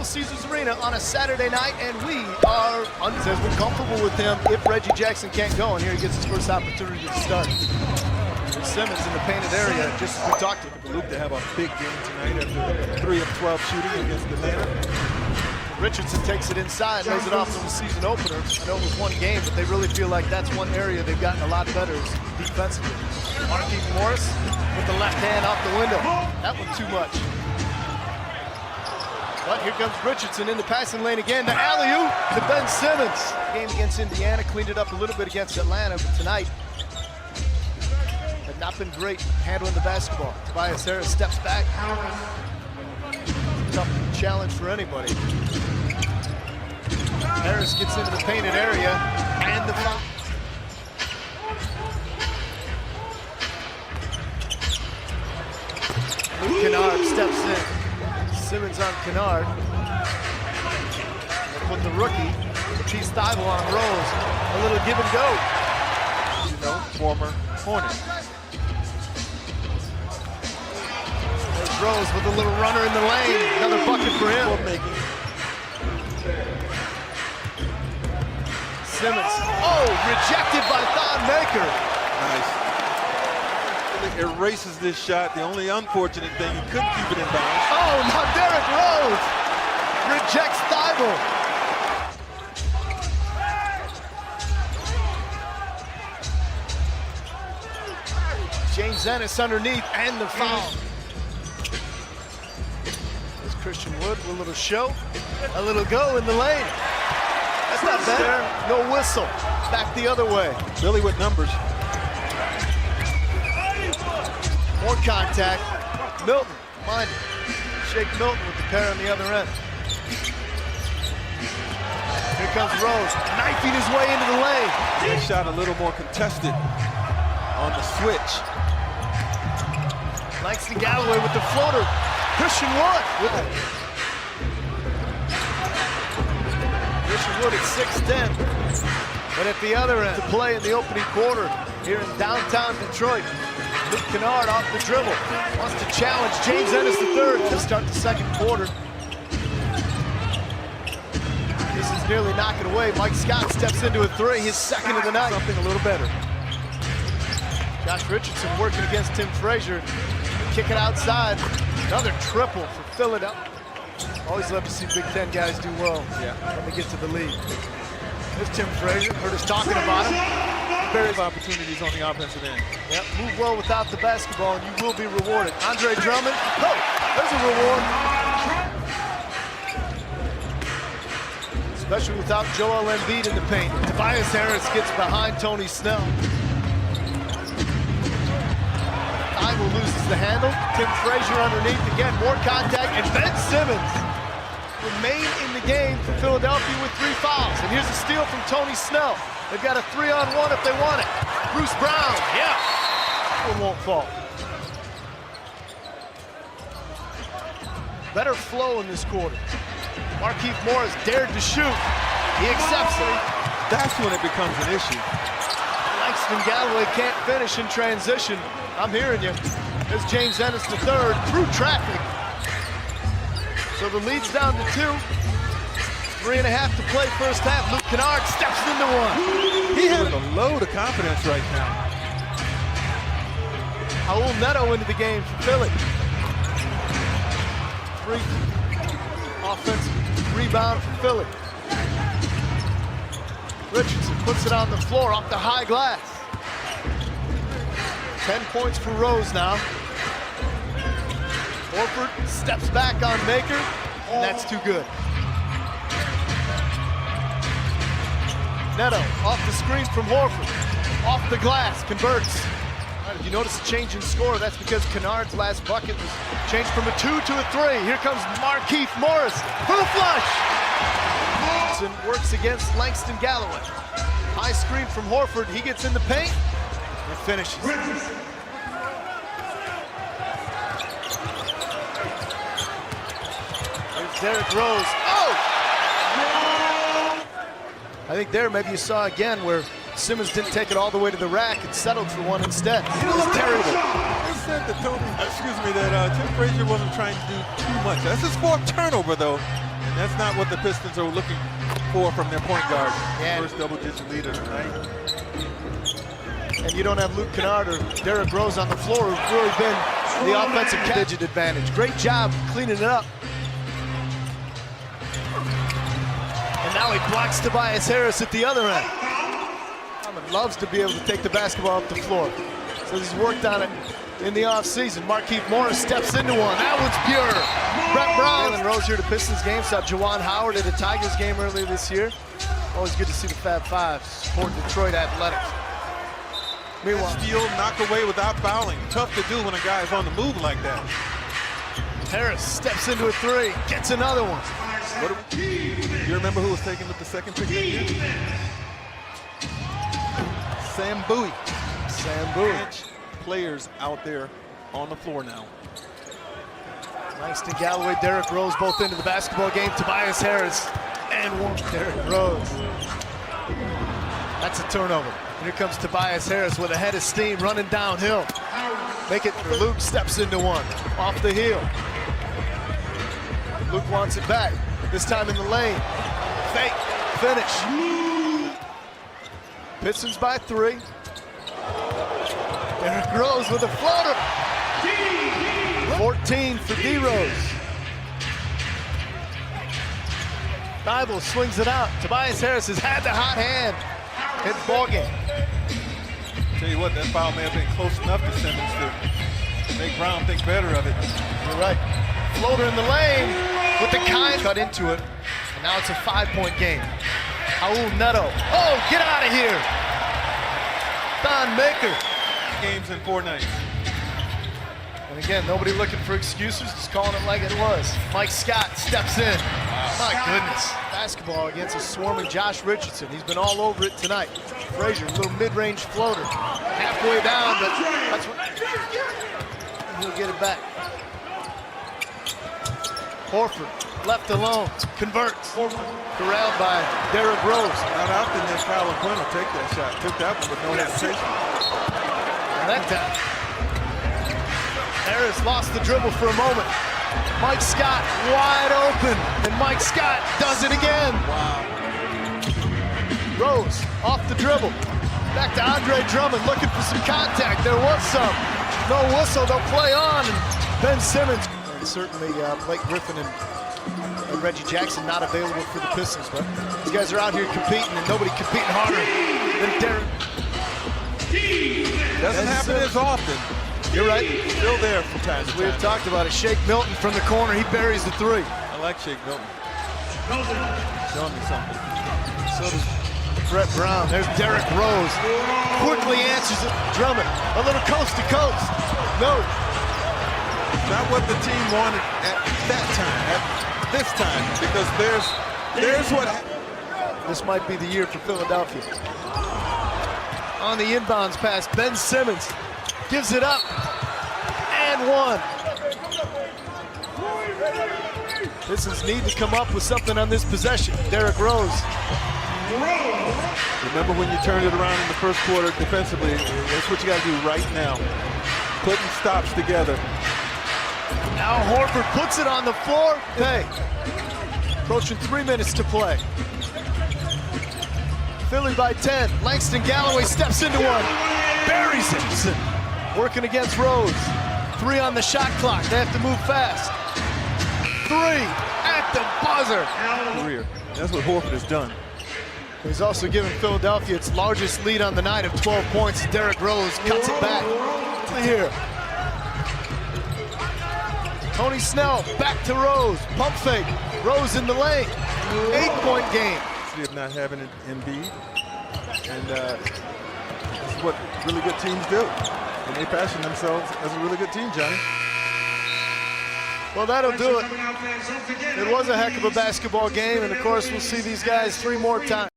Little Caesars Arena on a Saturday night, and we are says we're comfortable with him if Reggie Jackson can't go, and here he gets his first opportunity to start. Simmons in the painted area, just as we talked to Luke to have a big game tonight after 3 of 12 shooting against Atlanta. Richardson takes it inside, lays it off from the season opener. I know it was one game, but they really feel like that's one area they've gotten a lot better defensively. Marquise Morris with the left hand off the window. That one too much. But here comes Richardson in the passing lane again. The alley-oop to Ben Simmons. Game against Indiana, cleaned it up a little bit against Atlanta, but tonight had not been great handling the basketball. Tobias Harris steps back. Tough challenge for anybody. Harris gets into the painted area, and the foul. Luke Kennard steps in. Simmons on Kennard. They put the rookie, Matisse Thybulle on Rose. A little give and go. You know, former Hornet. There's Rose with a little runner in the lane. Another bucket for him. Simmons. Oh, rejected by Thon Maker. Nice. It erases this shot. The only unfortunate thing, he couldn't keep it in bounds. Oh, now Derrick Rose rejects Thybulle. James Ennis underneath, and the foul. There's Christian Wood with a little show, a little go in the lane. That's not bad. No whistle. Back the other way. Billy with numbers. More contact. Milton, mind it. Shake Milton with the pair on the other end. Here comes Rose, knifing his way into the lane. This shot a little more contested on the switch. Langston Galloway with the floater. Christian Wood with it. Christian Wood at 6'10". But at the other end, to play in the opening quarter here in downtown Detroit. Luke Kennard off the dribble. Wants to challenge James Ennis III to start the second quarter. This is nearly knocking away. Mike Scott steps into a three, his second of the night. Something a little better. Josh Richardson working against Tim Frazier. Kick it outside. Another triple for Philadelphia. Always love to see Big Ten guys do well when they get to the league. There's Tim Frazier. Heard us talking about him. Various opportunities on the offensive end. Yep, move well without the basketball and you will be rewarded. Andre Drummond, oh, there's a reward. Especially without Joel Embiid in the paint. Tobias Harris gets behind Tony Snell. Thybulle loses the handle. Tim Frazier underneath again, more contact, and Ben Simmons remain in the game for Philadelphia with 3 fouls. And here's a steal from Tony Snell. They've got a 3-on-1 if they want it. Bruce Brown, yeah. One won't fall. Better flow in this quarter. Marquise Morris dared to shoot. He accepts it. That's when it becomes an issue. Langston Galloway can't finish in transition. I'm hearing you. There's James Ennis III through traffic. So the lead's down to 2. 3.5 to play first half. Luke Kennard steps into one. He has a load of confidence right now. Raul Neto into the game for Philly. 3 offensive rebound for Philly. Richardson puts it on the floor off the high glass. 10 points for Rose now. Horford steps back on Maker, and that's too good. Neto off the screen from Horford. Off the glass, converts. Right, if you notice a change in score, that's because Kennard's last bucket was changed from a 2 to a 3. Here comes Marquise Morris for the flush. Richardson works against Langston Galloway. High screen from Horford. He gets in the paint and finishes. There's Derrick Rose. Oh! I think there maybe you saw again where Simmons didn't take it all the way to the rack and settled for one instead. It was terrible. They said that Tim Frazier wasn't trying to do too much. That's his 4th turnover though And that's not what the Pistons are looking for from their point guard. Yeah. First double-digit leader tonight. And you don't have Luke Kennard or Derrick Rose on the floor, who've really been the offensive digit advantage. Great job cleaning it up. And now he blocks Tobias Harris at the other end. Hammond loves to be able to take the basketball up the floor. So he's worked on it in the offseason. Markieff Morris steps into one. That one's pure. Brett Brown and Rose here to Pistons game. Saw Juwan Howard at a Tigers game earlier this year. Always good to see the Fab Five supporting Detroit athletics. Meanwhile, steal, knock away without fouling. Tough to do when a guy is on the move like that. Harris steps into a three, gets another one. You remember who was taken with the second pick that year? Sam Bowie. Sam Bowie. Players out there on the floor now. Langston Galloway, Derrick Rose both into the basketball game. Tobias Harris and one. Derrick Rose. That's a turnover. And here comes Tobias Harris with a head of steam running downhill. Make it for Luke, steps into one. Off the heel. Luke wants it back. This time in the lane. Fake, finish. Pistons by 3. Derrick Rose with a floater. 14 for D. Rose. Bible swings it out. Tobias Harris has had the hot hand in the ball game. Tell you what, that foul may have been close enough to Simmons to make Brown think better of it. You're right. Floater in the lane with the kind cut into it. And now it's a 5-point game. Raul Neto. Oh, get out of here. Don Maker. Games in 4 nights. And again, nobody looking for excuses, just calling it like it was. Mike Scott steps in. My goodness. Basketball against a swarming Josh Richardson. He's been all over it tonight. Frazier, a little mid-range floater. Halfway down, but that's what... He'll get it back. Horford, left alone, converts. Corralled by Derrick Rose. Not often that Kyle Quinn will take that shot. Took that one with no hesitation. And that time, Harris lost the dribble for a moment. Mike Scott wide open, and Mike Scott does it again. Wow. Rose off the dribble. Back to Andre Drummond looking for some contact. There was some. No whistle, they'll play on. And Ben Simmons. And certainly Blake Griffin and Reggie Jackson not available for the Pistons, but these guys are out here competing, and nobody competing harder than Derrick. Doesn't happen as often. You're right. Still there from time to time. We've talked about it. Shake Milton from the corner. He buries the 3. I like Shake Milton. Showing me something. So does Brett Brown. There's Derrick Rose. Quickly answers it. Drummond. A little coast to coast. No. Not what the team wanted at that time, at this time, because there's what happened. This might be the year for Philadelphia. On the inbounds pass, Ben Simmons gives it up. And one. Pistons need to come up with something on this possession. Derrick Rose. Remember when you turned it around in the first quarter defensively, that's what you got to do right now. Putting stops together. Now Horford puts it on the floor. Hey, approaching 3 minutes to play. Philly by 10. Langston Galloway steps into one. Buries it. Working against Rose. 3 on the shot clock. They have to move fast. 3 at the buzzer. Career. That's what Horford has done. He's also given Philadelphia its largest lead on the night of 12 points. Derrick Rose cuts it back to here. Tony Snell back to Rose. Pump fake. Rose in the lane. 8-point game. Of not having an Embiid, and this is what really good teams do, and they fashion themselves as a really good team, Johnny. Well, that'll do it. It was a heck of a basketball game, and of course we'll see these guys 3 more times.